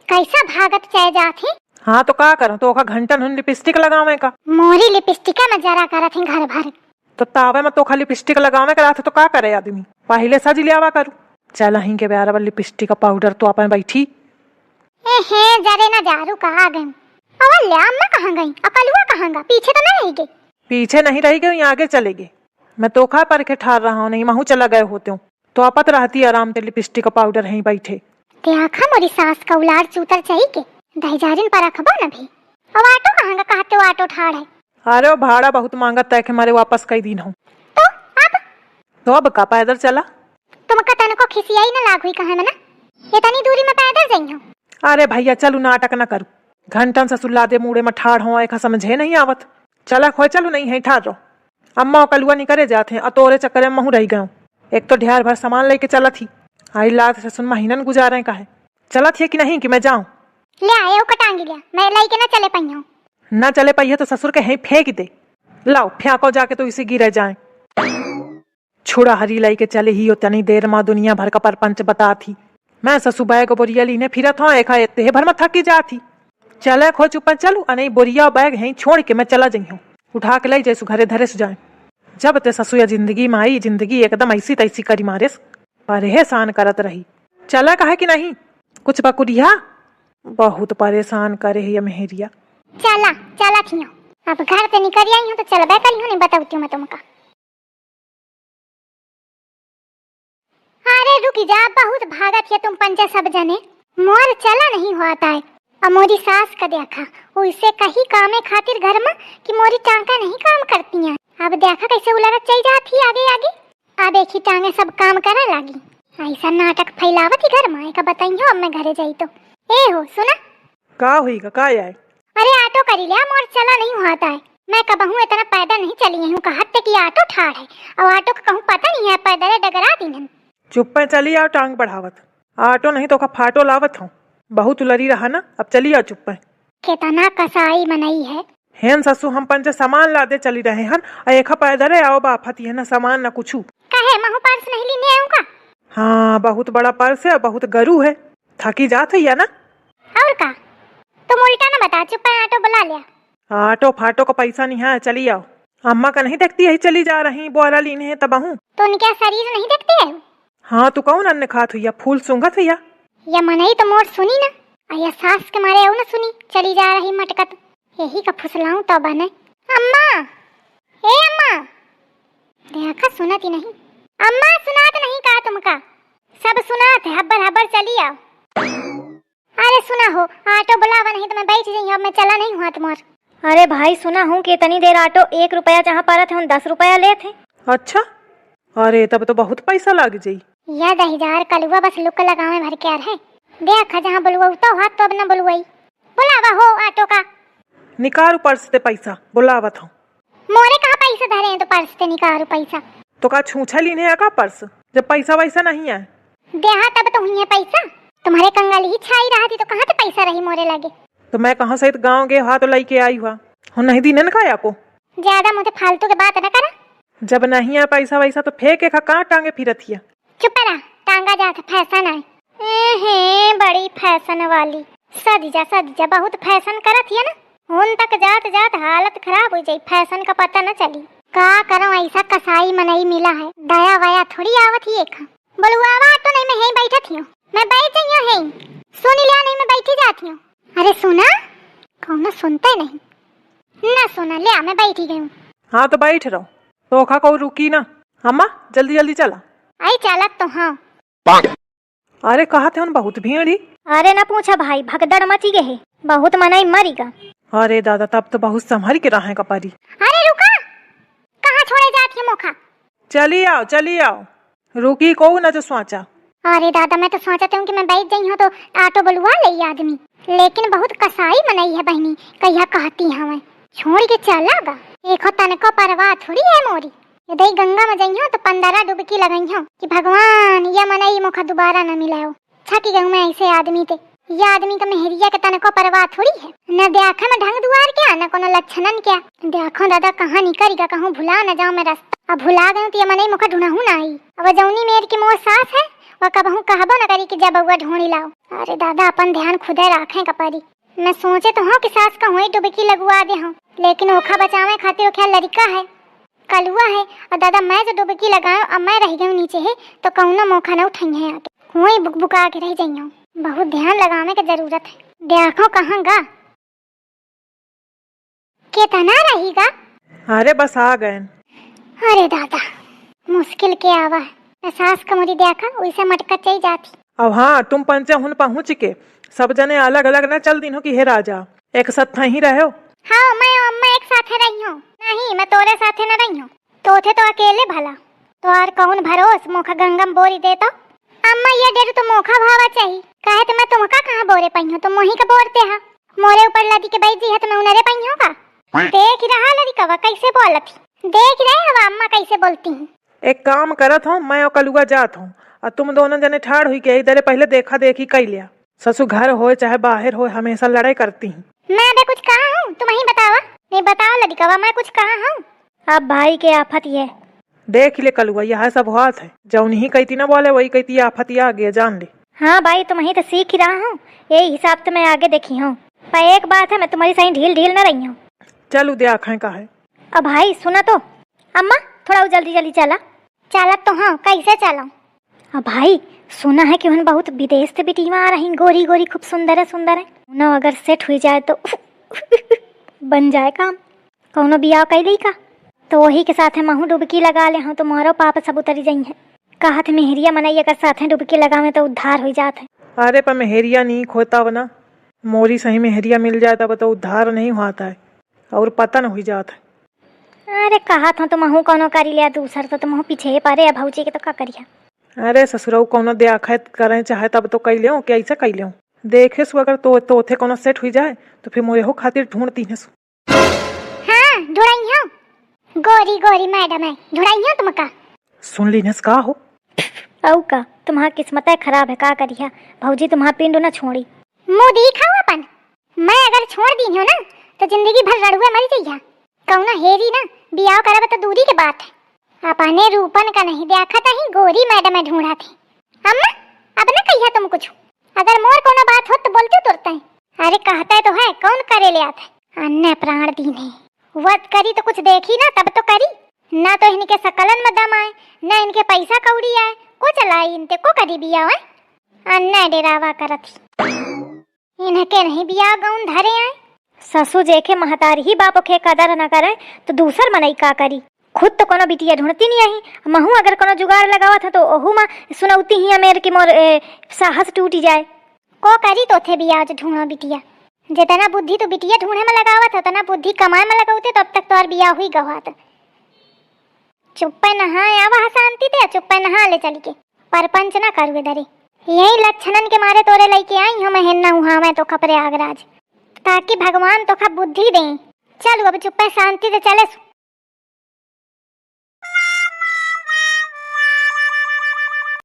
कैसा भागत चाहे जाथे। हाँ तो का करूं, तो ओका घंटन हुन लिपस्टिक लगावे का। मोरी लिपस्टिक में जरा करत है घर भर। तो तावे में तो खाली लिपस्टिक लगावे का रात तो का करे आदमी, पहले सज लियावा करू। चल अहीं के ब्याह वाला लिपस्टिक का पाउडर तो अपन बैठी। हे जरे ना जारू कहाँ गई। अवल अम्मा कहाँ गई, अकलुआ कहाँ गा, पीछे तो नहीं रह गई। पीछे नहीं रही गई, आगे चले गए। मैं तो खा पर के ठार रहा हूँ, नहीं महू चला गए होते हूँ तो आपत रहती आराम से लिपस्टिक का पाउडर यहीं बैठे। देखा मोरी सास का उलार चूतर चाहिए के दहजारिन पर रखबो न भी। अब ऑटो कहाँ गा, कहते हो ऑटो ठाड़ है। अरे वो भाड़ा बहुत मांगा तय के मारे वापस कई दिन हूँ। तो अब का पैदल चला। तुम का तन को खिसियाई न लाग हुई कहे में ना, इतनी दूरी में पैदल जाई हो। अरे भैया चलू नाटक न करू, घंटन से सुल्ला दे मुड़े में ठाड़ हो एक समझे नहीं आवत। चला खोए चलू नहीं है ठाड़ रहो। अम्मा कलुआ नहीं करे जाते और तोरे चक्कर में महू रह गया। एक तो ढेर भर सामान लेके चला थी, आई लात से सुन महीनन गुजारे का है। चला थी कि नहीं कि मैं जाऊं। ले आए कटांगी लिया, मैं लाई के ना चले पई हूं। ना चले पाइए तो ससुर के हैं फेंक दे। लाओ फेंको जाके तो इसे गिरे जाए। छुड़ा हरी लाई के चले ही उतनी देर माँ दुनिया भर का परपंच बता थी। मैं ससु बैग बोरिया लीने फिर था एक इतने भर में थकी जा थी। चले खो चुप चलू अने बोरिया बैग है छोड़ के मैं चला जाइ हूँ, उठा के लाई जैसु घरे धरे से जाए। जब ते ससु या जिंदगी में आई, जिंदगी एकदम ऐसी तैसी करी मारेस, परेशान करत रही। चला कहा कि नहीं कुछ बकुरिया, बहुत परेशान करे है ये मेहरिया। चला चला थियो, अब घर से निकल आई हूं तो चलबे करी हूं, नहीं बताऊती हूं मैं तुमका। अरे रुक जा, बहुत भागत है तुम पंचे सब जने, मोर चला नहीं होता है। अब मोरी सास का देखा, वो इसे कहीं कामे खातिर घर में कि मोरी टांका नहीं काम करती हैं। अब देखा कैसे उलट चल जाती आगे आगे। अब एक ही टांगे सब काम करे लगी, ऐसा नाटक फैलावत ही घर में का बताइयो। अब मैं घरे जाई तो ए हो सुना का हुई का आए। अरे ऑटो करी लिया, मोर चला नहीं होता है। मैं कबहू इतना पैदल नहीं चली हूँ, कहते कि ऑटो ठाड़ है। अब ऑटो का कहूँ पता नहीं है, पैदल डगरा दिन। चुप पे चली आओ टांग बढ़ावत, ऑटो नहीं तो का फाटो लावत हूँ। बहुत उलरी रहा ना, अब चली आओ चुप पे। कितना कसाई मनई है। हेन ससु हम पंच सामान लादे चली रहे हन, एक पैदल आओ बाफती है ना सामान ना कुछ। कहे महू पर्स नहीं लेने आऊँ का। हाँ बहुत बड़ा पर्स है, बहुत गरू है, थकी जात है ना। और का तुम उल्टा ना बता, चुप पे ऑटो बुला लिया। ऑटो फाटो का पैसा नहीं है, चली आओ। अम्मा का नहीं देखती है चली जा रही, बोरा लीने है तब हूँ। तो उनके शरीर नहीं देखते है। हाँ तू कौन अन्न खात हुई, फूल सूंघत हुई। या मनई तो मोर सुनी ना, या सास के मारे न सुनी, चली जा रही मटकत। यही का फुसलाऊं तो बने। अम्मा ए अम्मा, देखा सुनत ही नहीं। अम्मा सुनात नहीं का तुमका, सब सुनात है, हब्बर हब्बर चली आओ। अरे सुना हो, ऑटो बुलावा नहीं तो मैं बैठ जाई, अब मैं चला नहीं हुआ तुम्हार। अरे भाई सुना हूँ कि इतनी देर ऑटो 1 रुपया जहाँ परत है 10 रुपया ले थे। अच्छा, अरे तब तो बहुत पैसा लग जाई। या 10,000 कलुआ बस लुक लगावे भर के है। देखा जहाँ बुलवा तो हाथ तो अब न बुलवाई। बुलावा हो ऑटो का। निकारू पर्स ते पैसा, बुलावत हूँ। मोरे कहाँ पैसा धरे हैं तो पर्स ते निकारू पैसा। तो का छूछा लीने है का पर्स, जब पैसा वैसा नहीं है। देहा तब तो हुई है पैसा, तुम्हारे कंगाल ही छाई रहा थी तो कहाँ से पैसा रही मोरे लगे। तो मैं कहाँ से गाँव गए हाथ तो लेके आई हुआ हूँ, नहीं दी न खाया को। ज्यादा मुझे फालतू के बात न करा। जब नहीं है पैसा वैसा तो फेंके खा कहाँ टांगे फिरत हिया। चुप रहा, टांगा जाता फैशन है। बड़ी फैशन वाली सदिजा बहुत फैशन करत है ना। उन तक जात जात हालत खराब हो जाई, फैशन का पता न चली। का करो ऐसा कसाई मनई मिला है, दया वया थोड़ी आवत ही। एक बुलवावा तो नहीं, मैं यहीं बैठत हूँ, मैं बैठ गई हूँ यहीं। सुन लिया नहीं, मैं बैठी जाती हूँ। अरे सुना, कौन सुनते नहीं ना, सुना लिया मैं बैठी गई हूँ। हाँ तो बैठ रहो, तो खा को रुकी ना। अम्मा जल्दी जल्दी चला। आई चलत तो हाँ। अरे कहा थे उन बहुत भीड़ ही। अरे ना पूछा भाई, भगदड़ मची गए, बहुत मनई मरीगा। अरे दादा तब तो बहुत संभल के रहे कपारी। अरे रुका, कहाँ छोड़े जाती है मोखा। चली आओ, रुकी को न जो सोचा। अरे दादा मैं तो सोचती हूँ कि मैं बैठ गई हूँ तो ऑटो बुलवा ले आदमी, लेकिन बहुत कसाई मनई है बहनी, कहिया कहती हमें छोड़ के चलागा। एक तन को परवाह थोड़ी है मोरी। यदि गंगा में जाइ हो तो 15 डुबकी लगाई हो कि भगवान या मनई मोखा दोबारा न मिलाओ। छकी गऊ मैं ऐसे आदमी ते, ये आदमी का मेहरिया के तन को परवाह थोड़ी है। न देखा में ढंग दुआर क्या, न कोनो लक्षणन क्या। देखो दादा कहाँ निकलेगा, कहूँ भुला न जाऊँ मैं रास्ता। अब भुला गई तो ये मनई मोखा ढूंढा हूँ ना आई। अब जौनी मेर की मोर सास है, और कबहू कहबो न करी कि जब बउआ ढूंढी लाओ। अरे दादा अपन ध्यान खुदे रखे कपारी। मैं सोचे तो हूँ कि सास का हुई डुबकी लगवा दे हूँ, लेकिन ओखा बचावे खातिर ओखा लड़का है, कलुआ है। और दादा मैं जो डुबकी लगाऊं अब मैं रह गई नीचे है तो कहूँ ना मौका न उठाई है आके हुई बुकबुका के रह जाइयो। बहुत ध्यान लगाने की जरूरत है। देखो कहाँ गा कितना रहेगा। अरे बस आ गए। अरे दादा मुश्किल के आवा है। सास कमरी देखा वैसे मटका चाहिए जाती। अब हाँ तुम पंचे हुन पहुँच के सब जने अलग अलग न चल दिन हो कि हे राजा एक साथ ही रहे हो। हाँ मैं अम्मा एक साथ रही हूँ। नहीं मैं तोरे साथे न रही हूँ। तो थे तो अकेले भला तो और कौन भरोस मोखा गंगम बोरी दे तो। अम्मा ये डेर तो मोखा भावा चाहिए कहे तो मैं तुमका कहाँ बोरे पई हूँ, तुम मोही का बोरते हा। मोरे ऊपर लदी के बैठ जी है तो मैं उनरे पई हूँ का। देख रहा लड़का कैसे बोलत, देख रहे हवा अम्मा कैसे बोलती हूँ। एक काम करत हूँ मैं और कलुआ जात हूँ और तुम दोनों जने ठाड़ हुई के इधर पहले देखा देखी कर लिया। ससुर घर हो चाहे बाहर हो हमेशा लड़ाई करती हूँ। मैं बे कुछ कहा हूँ तुम ही बतावा। नहीं बताओ लड़का मैं कुछ कहा हूँ। अब भाई के आफत ये देख ले कलुआ यह सब हाथ है जौन ही कहती ना बोले वही कहती आफत आ गया जान ले। हाँ भाई तुम ही तो सीख ही रहा हूँ, यही हिसाब तो मैं आगे देखी हूँ। पर एक बात है मैं तुम्हारी सही ढील ढील न रही हूँ। चल उद्या आँखें का है। अब भाई सुना तो अम्मा थोड़ा जल्दी जल्दी चला। चलत तो हाँ कैसे चलाऊं। अब भाई सुना है कि उन बहुत विदेश से बेटीवा आ रही गोरी गोरी खूब सुंदर है ना। अगर सेट हुई जाए तो बन जाए काम। कौनो बियाह कैली का तो वही के साथ महू डुबकी लगा ले हूँ तो मारो पाप सब उतरी जाई है। कहा थे मेहरिया मनैया के साथ डुबकी लगावे तो उद्धार हो जाते हैं। अरे पर मेहरिया नहीं खोता बना मोरी सही मेहरिया मिल जाए तब तो उद्धार नहीं होता है और पतन हो जाता है। अरे कहा था तो महू कौनो करी लिया दूसर तो महू पीछे पारे भौजी के तो का करिया। अरे ससुरऊ कौनो देखात करें चाहे तब तो कई ले क्या ऐसा कई ले देखे सु अगर तो थे कोनो सेट हुई जाए तो फिर मोरे हो खातिर ढूंढती है सु। हाँ ढूंढाई हूँ गोरी गोरी मैडम है ढूंढाई हूँ तुमका। सुन ली नस का हो औ का तुम्हारा किस्मत खराब है का करिया भौजी तुम्हारा पिंड न छोड़ी। मुँह दिखाओ अपन। मैं अगर छोड़ दी हूँ ना तो जिंदगी भर रड़ुए मर जाइया। कौना हेरी ना बियाह करब तो दूरी के बात है। अपने रूपन का नहीं देखा था ही गोरी मैडम में ढूंढा थी। अम्मा अब ना कहिया तुम कुछ अगर मोर कोनो बात हो तो बोलते तुरते हैं। अरे कहता है तो है कौन करे ले आता अन्य प्राण दीने वत करी तो कुछ देखी ना तब तो करी ना तो इनके सकलन में दम आए ना इनके पैसा कौड़ी आए को चलाई इनते को करी बिया है। अन्य डेरावा करत इनके नहीं बिया गौन धरे आए। ससु जेखे महतारी ही बाप के कदर न करे तो दूसर मनई का करी। खुद तो कोनो बिटिया ढूंढती नहीं आई महू अगर कोनो जुगाड़ लगावा था तो ओहू में सुनौती ही मेरे की मोर साहस टूटी जाए। को करी तो थे बिया जो ढूंढो बिटिया जितना बुद्धि तो बिटिया ढूंढे में लगावा था उतना बुद्धि कमाए में लगाते तब तक तो और बिया हुई गवात। चुप्पे नहाए आवा शांति थे चुप्पे नहा ले चली के परपंच ना करुए दरे यही लक्षणन के मारे तोरे लेके आई हूँ मैं हेन्ना हुआ मैं तो खपरे आगराज ताकि भगवान तो खा बुद्धि दें। चलो अब चुप्पे शांति से चले।